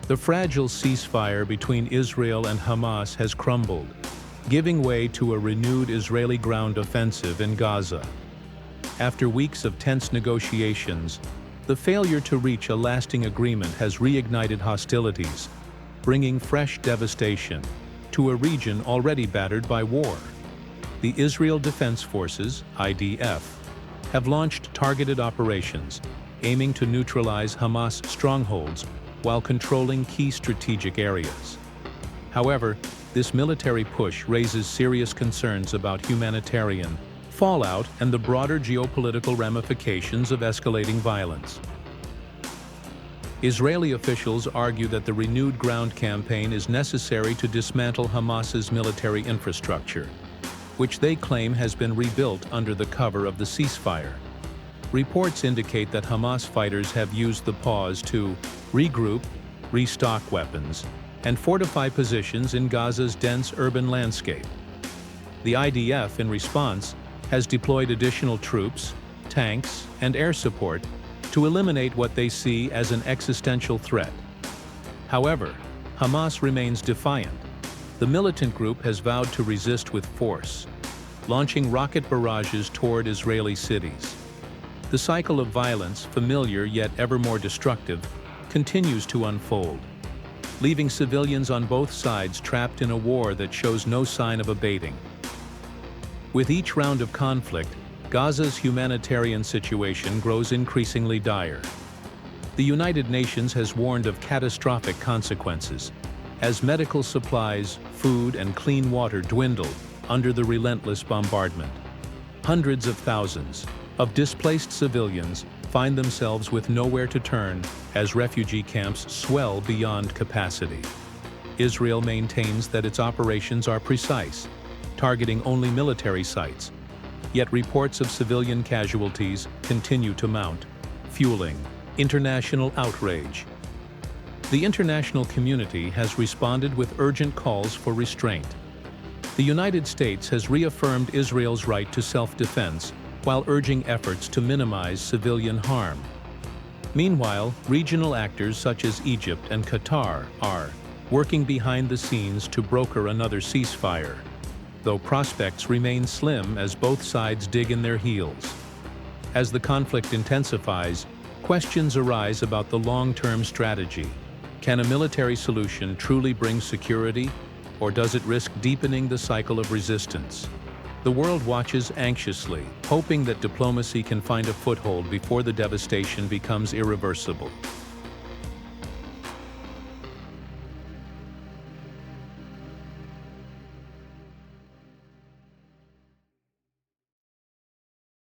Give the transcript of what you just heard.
The fragile ceasefire between Israel and Hamas has crumbled, giving way to a renewed Israeli ground offensive in Gaza. After weeks of tense negotiations, the failure to reach a lasting agreement has reignited hostilities, bringing fresh devastation to a region already battered by war. The Israel Defense Forces, IDF, have launched targeted operations, aiming to neutralize Hamas strongholds while controlling key strategic areas. However, this military push raises serious concerns about humanitarian fallout and the broader geopolitical ramifications of escalating violence. Israeli officials argue that the renewed ground campaign is necessary to dismantle Hamas's military infrastructure, which they claim has been rebuilt under the cover of the ceasefire. Reports indicate that Hamas fighters have used the pause to regroup, restock weapons, and fortify positions in Gaza's dense urban landscape. The IDF, in response, has deployed additional troops, tanks, and air support to eliminate what they see as an existential threat. However, Hamas remains defiant. The militant group has vowed to resist with force, launching rocket barrages toward Israeli cities. The cycle of violence, familiar yet ever more destructive, continues to unfold, leaving civilians on both sides trapped in a war that shows no sign of abating. With each round of conflict, Gaza's humanitarian situation grows increasingly dire. The United Nations has warned of catastrophic consequences as medical supplies, food, and clean water dwindle under the relentless bombardment. Hundreds of thousands of displaced civilians find themselves with nowhere to turn as refugee camps swell beyond capacity. Israel maintains that its operations are precise, targeting only military sites, yet reports of civilian casualties continue to mount, fueling international outrage. The international community has responded with urgent calls for restraint. The United States has reaffirmed Israel's right to self-defense while urging efforts to minimize civilian harm. Meanwhile, regional actors such as Egypt and Qatar are working behind the scenes to broker another ceasefire, though prospects remain slim as both sides dig in their heels. As the conflict intensifies, questions arise about the long-term strategy. Can a military solution truly bring security, or does it risk deepening the cycle of resistance? The world watches anxiously, hoping that diplomacy can find a foothold before the devastation becomes irreversible.